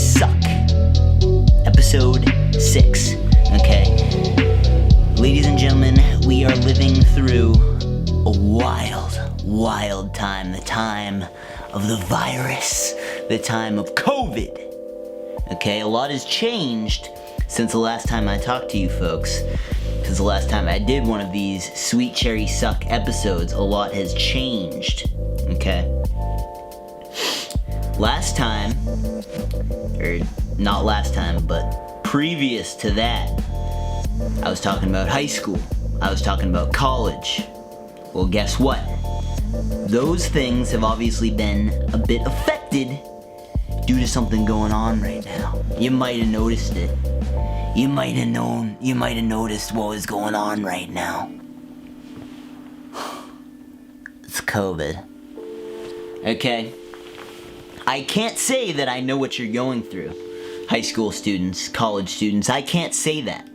Suck. Episode 6. Okay. Ladies and gentlemen, we are living through a wild time. The time of the virus. The time of COVID. Okay, a lot has changed since the last time I talked to you folks. Since the last time I did one of these Sweet Cherry Suck episodes, a lot has changed. Okay. Last time, or not last time, but previous to that, I was talking about high school. I was talking about college. Well, guess what? Those things have obviously been a bit affected due to something going on right now. You might have noticed it. You might have noticed what was going on right now. It's COVID. Okay? I can't say that I know what you're going through. High school students, college students, I can't say that.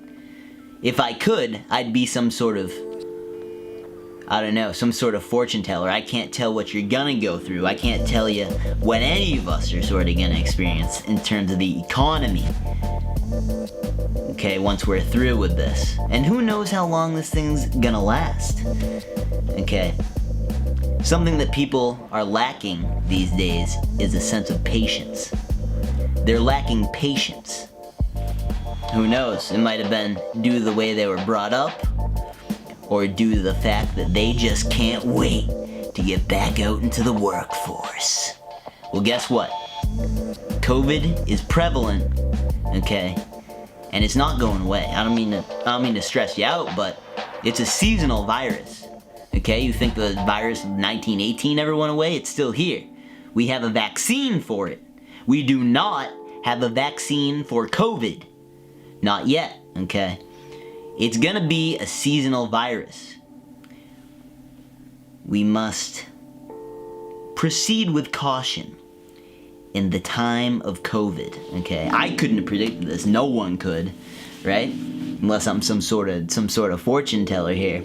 If I could, I'd be some sort of fortune teller. I can't tell what you're gonna go through. I can't tell you what any of us are sort of gonna experience in terms of the economy. Okay, once we're through with this. And who knows how long this thing's gonna last. Okay. Something that people are lacking these days is a sense of patience. They're lacking patience. Who knows? It might have been due to the way they were brought up, or due to the fact that they just can't wait to get back out into the workforce. Well, guess what? COVID is prevalent, okay? And it's not going away. I don't mean to stress you out, but it's a seasonal virus. Okay, you think the virus of 1918 ever went away? It's still here. We have a vaccine for it. We do not have a vaccine for COVID. Not yet, okay? It's gonna be a seasonal virus. We must proceed with caution in the time of COVID, okay? I couldn't have predicted this. No one could, right? Unless I'm some sort of fortune teller here.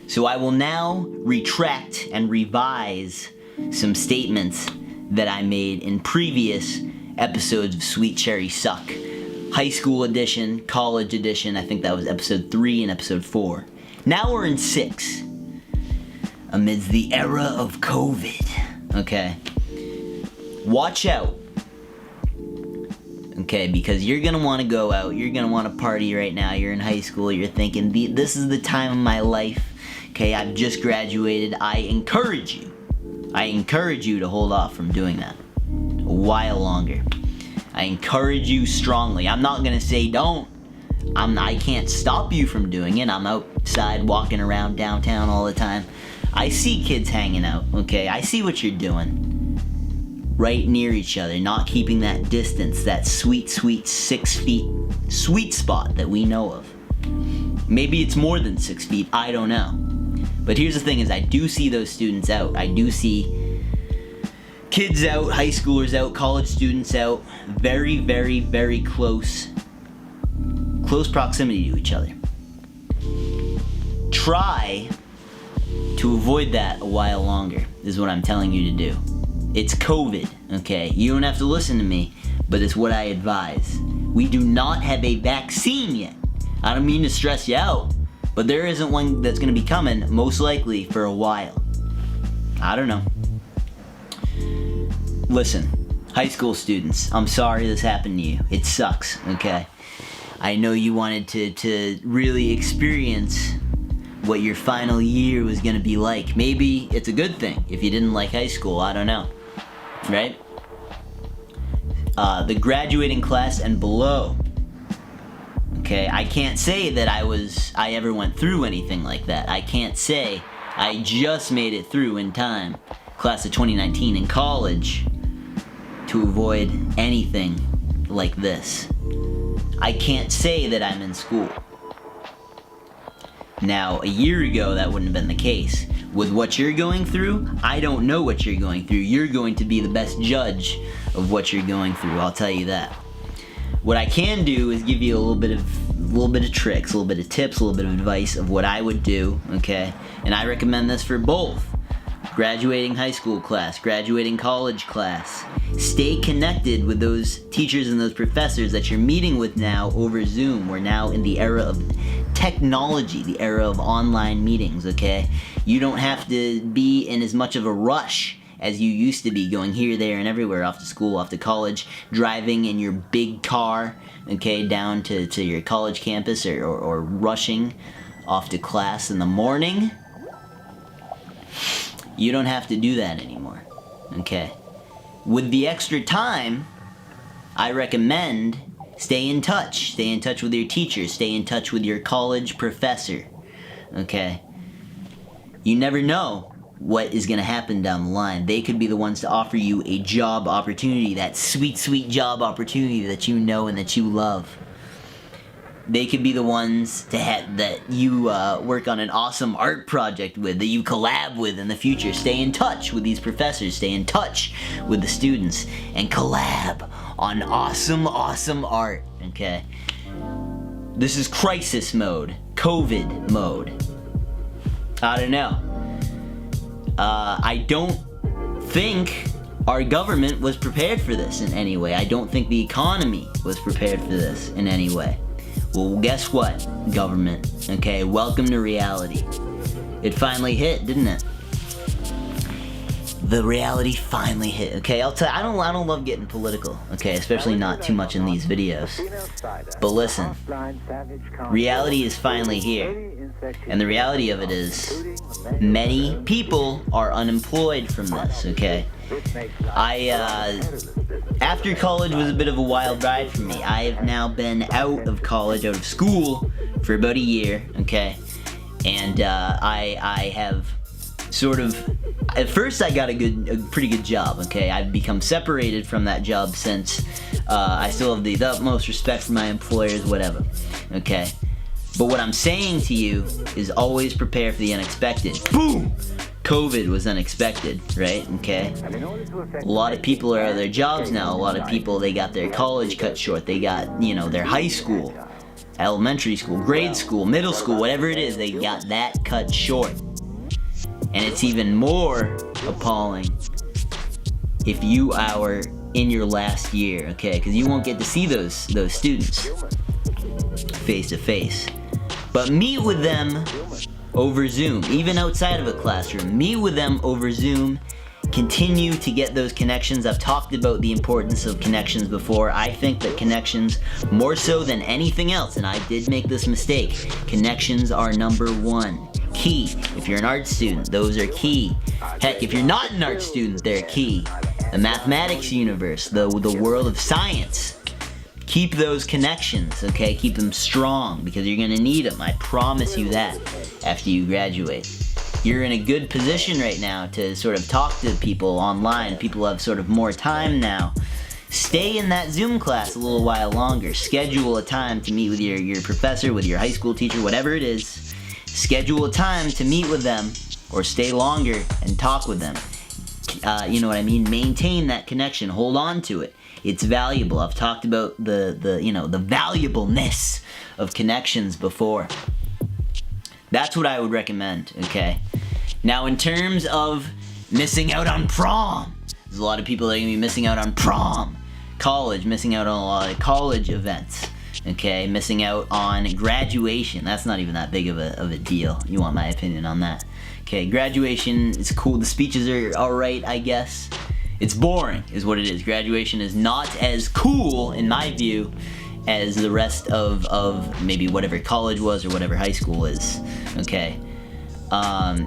So I will now retract and revise some statements that I made in previous episodes of Sweet Cherry Suck. High school edition, college edition, I think that was episode 3 and episode 4. Now we're in 6. Amidst the era of COVID, okay? Watch out. Okay, because you're gonna wanna go out, you're gonna wanna party right now, you're in high school, you're thinking, this is the time of my life. Okay, I've just graduated. I encourage you to hold off from doing that a while longer. I encourage you strongly. I'm not gonna say don't. I can't stop you from doing it. I'm outside walking around downtown all the time. I see kids hanging out, okay? I see what you're doing. Right near each other, not keeping that distance, that sweet 6 feet sweet spot that we know of. Maybe it's more than 6 feet, I don't know. But here's the thing is I do see those students out. I do see kids out, high schoolers out, college students out, very, very, very close proximity to each other. Try to avoid that a while longer, is what I'm telling you to do. It's COVID, okay? You don't have to listen to me, but it's what I advise. We do not have a vaccine yet. I don't mean to stress you out, but there isn't one that's gonna be coming, most likely, for a while. I don't know. Listen, high school students, I'm sorry this happened to you. It sucks, okay? I know you wanted to really experience what your final year was gonna be like. Maybe it's a good thing if you didn't like high school, I don't know, right? The graduating class and below. Okay, I can't say that I ever went through anything like that. I can't say I just made it through in time, class of 2019 in college, to avoid anything like this. I can't say that I'm in school. Now, a year ago, that wouldn't have been the case. With what you're going through, I don't know what you're going through. You're going to be the best judge of what you're going through, I'll tell you that. What I can do is give you a little bit of tricks, a little bit of tips, a little bit of advice of what I would do, okay? And I recommend this for both graduating high school class, graduating college class. Stay connected with those teachers and those professors that you're meeting with now over Zoom. We're now in the era of technology, the era of online meetings, okay? You don't have to be in as much of a rush as you used to be, going here, there, and everywhere, off to school, off to college, driving in your big car, okay, down to your college campus, or rushing off to class in the morning. You don't have to do that anymore, okay? With the extra time, I recommend stay in touch. Stay in touch with your teachers. Stay in touch with your college professor, okay? You never know what is going to happen down the line. They could be the ones to offer you a job opportunity, that sweet, sweet job opportunity that you know and that you love. They could be the ones that you work on an awesome art project with, that you collab with in the future. Stay in touch with these professors, stay in touch with the students, and collab on awesome, awesome art, okay? This is crisis mode, COVID mode. I don't know. I don't think our government was prepared for this in any way. I don't think the economy was prepared for this in any way. Well, guess what, government? Okay, welcome to reality. It finally hit, didn't it? The reality finally hit. Okay, I'll tell you, I don't love getting political, okay, especially not too much in these videos. But listen, reality is finally here. And the reality of it is, many people are unemployed from this, okay? After college was a bit of a wild ride for me. I have now been out of college, out of school, for about a year, okay? And I have sort of, at first I got a pretty good job, okay? I've become separated from that job since I still have the utmost respect for my employers, whatever, okay? But what I'm saying to you is always prepare for the unexpected. Boom! COVID was unexpected, right? Okay? A lot of people are out of their jobs now. A lot of people, they got their college cut short. They got, their high school, elementary school, grade school, middle school, whatever it is, they got that cut short. And it's even more appalling if you are in your last year, okay? Because you won't get to see those students face to face. But meet with them over Zoom, even outside of a classroom. Meet with them over Zoom. Continue to get those connections. I've talked about the importance of connections before. I think that connections, more so than anything else, and I did make this mistake, connections are number one. Key. If you're an art student, those are key. Heck, if you're not an art student, they're key. The mathematics universe, the world of science. Keep those connections, okay? Keep them strong, because you're gonna need them. I promise you that after you graduate. You're in a good position right now to sort of talk to people online. People have sort of more time now. Stay in that Zoom class a little while longer. Schedule a time to meet with your professor, with your high school teacher, whatever it is. Schedule a time to meet with them, or stay longer and talk with them. You know what I mean? Maintain that connection. Hold on to it. It's valuable. I've talked about the valuableness of connections before. That's what I would recommend, okay? Now, in terms of missing out on prom, there's a lot of people that are going to be missing out on prom. College, missing out on a lot of college events, okay? Missing out on graduation. That's not even that big of a deal. You want my opinion on that. Okay, graduation is cool. The speeches are alright, I guess. It's boring, is what it is. Graduation is not as cool, in my view, as the rest of maybe whatever college was or whatever high school is, okay?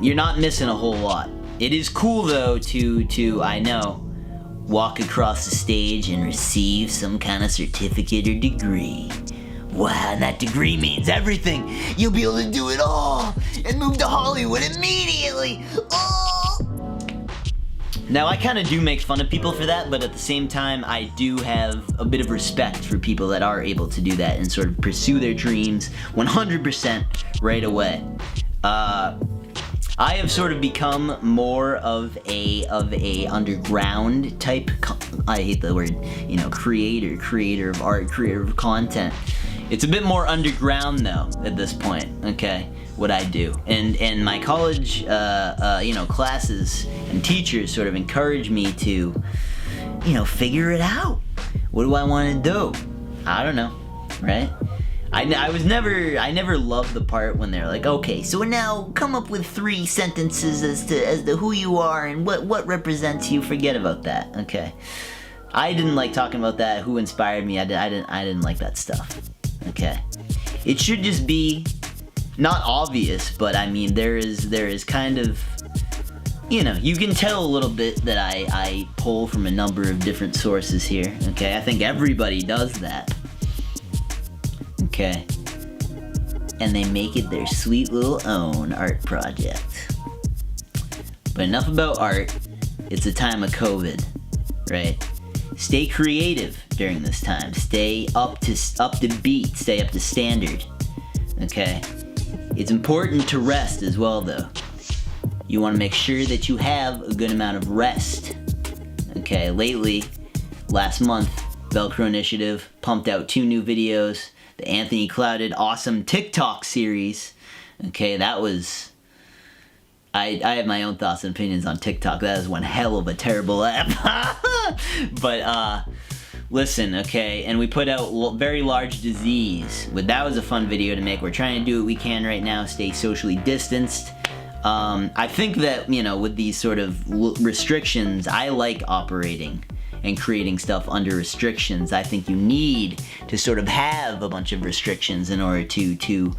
You're not missing a whole lot. It is cool, though, to I know, walk across the stage and receive some kind of certificate or degree. Wow, and that degree means everything. You'll be able to do it all and move to Hollywood immediately. Oh! Now, I kind of do make fun of people for that, but at the same time, I do have a bit of respect for people that are able to do that and sort of pursue their dreams 100% right away. I have sort of become more of a underground type, I hate the word, creator of art, creator of content. It's a bit more underground though, at this point, okay? what I do. And my college, classes and teachers sort of encourage me to, figure it out. What do I want to do? I don't know, right? I never loved the part when they're like, okay, so now come up with 3 sentences as to who you are and what represents you. Forget about that, okay? I didn't like talking about that, who inspired me. I didn't like that stuff, okay? It should just be not obvious, but I mean, there is kind of, you can tell a little bit that I pull from a number of different sources here, okay? I think everybody does that. Okay, and they make it their sweet little own art project. But enough about art. It's a time of COVID, right? Stay creative during this time. Stay up to beat. Stay up to standard. Okay, it's important to rest as well, though. You want to make sure that you have a good amount of rest. Okay, lately, last month, Velcro Initiative pumped out 2 new videos. The Anthony Clouded awesome TikTok series. Okay, that was... I have my own thoughts and opinions on TikTok. That is one hell of a terrible app. But, listen, okay, and we put out Very Large Disease. That was a fun video to make. We're trying to do what we can right now, stay socially distanced. I think that, with these sort of restrictions, I like operating and creating stuff under restrictions. I think you need to sort of have a bunch of restrictions in order to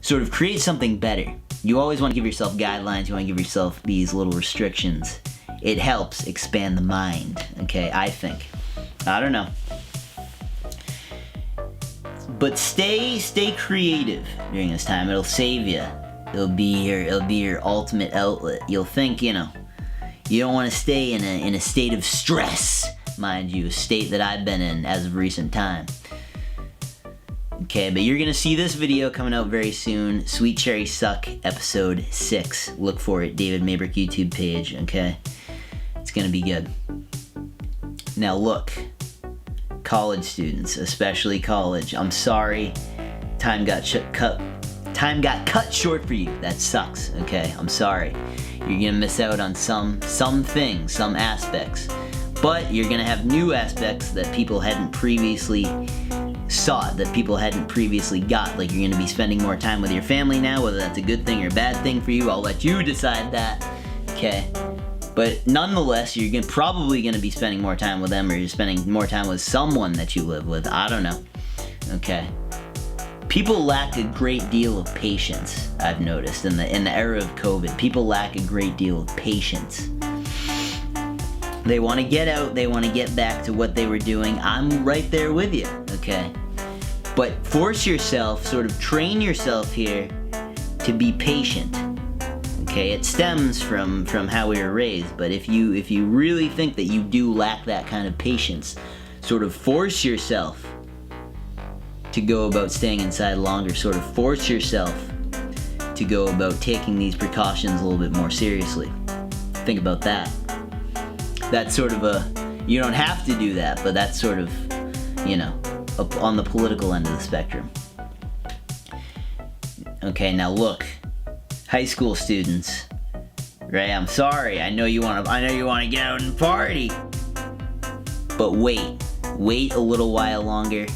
sort of create something better. You always want to give yourself guidelines, you want to give yourself these little restrictions. It helps expand the mind, okay, I think. I don't know. But stay creative during this time. It'll save you. It'll be your ultimate outlet. You'll think, you don't want to stay in a state of stress, mind you, a state that I've been in as of recent time. Okay, but you're gonna see this video coming out very soon. Sweet Cherry Suck, episode 6. Look for it, David Maybrick YouTube page, okay? It's gonna be good. Now look, college students, especially college, I'm sorry, time got cut short for you. That sucks, okay? I'm sorry. You're gonna miss out on some things, some aspects. But you're gonna have new aspects that people hadn't previously sought, that people hadn't previously got. Like, you're gonna be spending more time with your family now, whether that's a good thing or a bad thing for you, I'll let you decide that, okay? But nonetheless, you're probably gonna be spending more time with them, or you're spending more time with someone that you live with, I don't know, okay? People lack a great deal of patience, I've noticed, in the era of COVID. People lack a great deal of patience. They want to get out, they want to get back to what they were doing. I'm right there with you, okay? But force yourself, sort of train yourself here to be patient, okay? It stems from how we were raised, but if you really think that you do lack that kind of patience, sort of force yourself to go about staying inside longer, sort of force yourself to go about taking these precautions a little bit more seriously. Think about that. That's sort of you don't have to do that, but that's sort of, up on the political end of the spectrum. Okay, now look, high school students, right? I'm sorry, I know you want to get out and party, but wait a little while longer.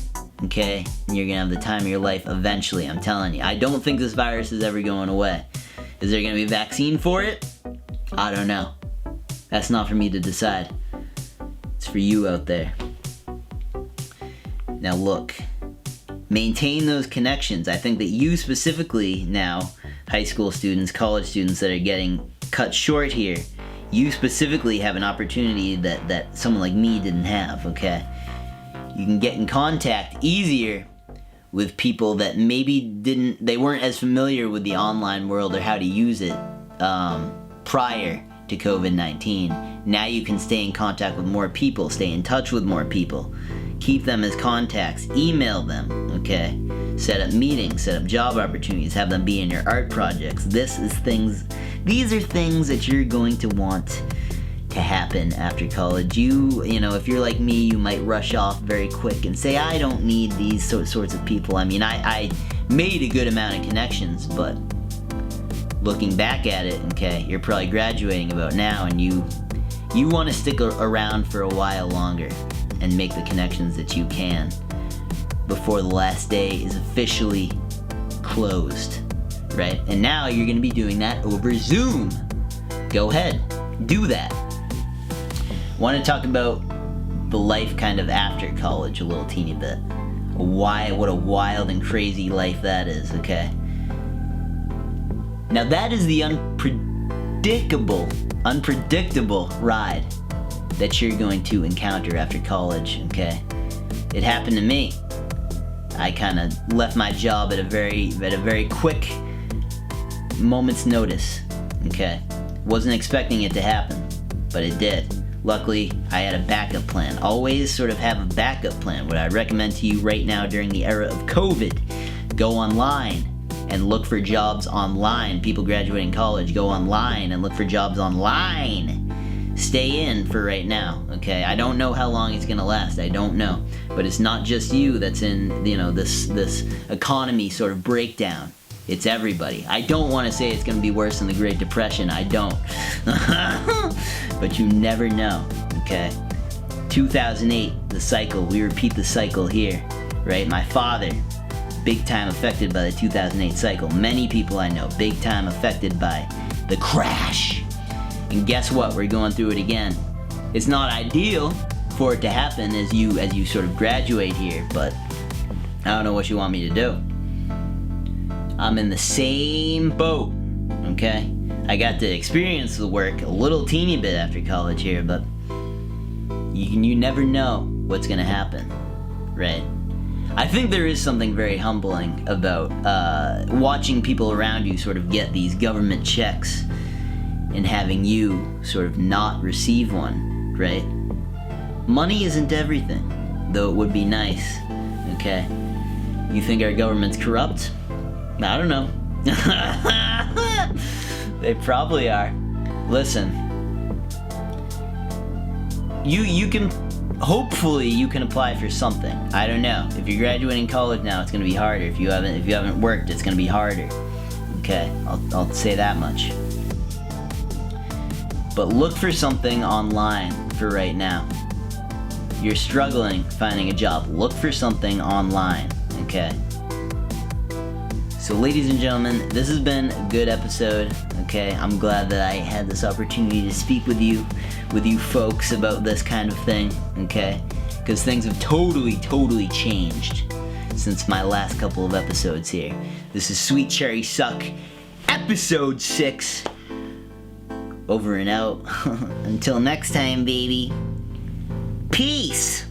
Okay, and you're gonna have the time of your life eventually, I'm telling you. I don't think this virus is ever going away. Is there gonna be a vaccine for it? I don't know. That's not for me to decide. It's for you out there. Now look, maintain those connections. I think that you specifically now, high school students, college students that are getting cut short here, you specifically have an opportunity that someone like me didn't have, okay? You can get in contact easier with people that maybe they weren't as familiar with the online world or how to use it prior to COVID-19. Now you can stay in contact with more people, stay in touch with more people, keep them as contacts, email them, okay? Set up meetings, set up job opportunities, have them be in your art projects. These are things that you're going to want to happen after college. If you're like me, you might rush off very quick and say, I don't need these sorts of people. I mean, I made a good amount of connections, but looking back at it, okay, you're probably graduating about now, and you want to stick around for a while longer and make the connections that you can before the last day is officially closed, right? And now you're going to be doing that over Zoom. Go ahead, do that. Want to talk about the life kind of after college a little teeny bit. What a wild and crazy life that is, okay? Now that is the unpredictable ride that you're going to encounter after college, okay? It happened to me. I kind of left my job at a very quick moment's notice, okay? Wasn't expecting it to happen, but it did. Luckily, I had a backup plan. Always sort of have a backup plan. What I recommend to you right now during the era of COVID, go online and look for jobs online. People graduating college, go online and look for jobs online. Stay in for right now, okay? I don't know how long it's gonna last, I don't know. But it's not just you that's in, this economy sort of breakdown. It's everybody. I don't want to say it's gonna be worse than the Great Depression, I don't. But you never know, okay? 2008, the cycle, we repeat the cycle here, right? My father, big time affected by the 2008 cycle. Many people I know, big time affected by the crash. And guess what? We're going through it again. It's not ideal for it to happen as you sort of graduate here, but I don't know what you want me to do. I'm in the same boat, okay? I got to experience the work a little teeny bit after college here, but you never know what's gonna happen, right? I think there is something very humbling about watching people around you sort of get these government checks and having you sort of not receive one, right? Money isn't everything, though it would be nice, okay? You think our government's corrupt? I don't know. They probably are. Listen, you can, hopefully you can apply for something. I don't know. If you're graduating college now, it's gonna be harder. If you haven't worked, it's gonna be harder. Okay, I'll say that much. But look for something online for right now. You're struggling finding a job. Look for something online, okay? So ladies and gentlemen, this has been a good episode, okay? I'm glad that I had this opportunity to speak with you folks about this kind of thing, okay? Because things have totally changed since my last couple of episodes here. This is Sweet Cherry Suck, episode 6. Over and out. Until next time, baby. Peace!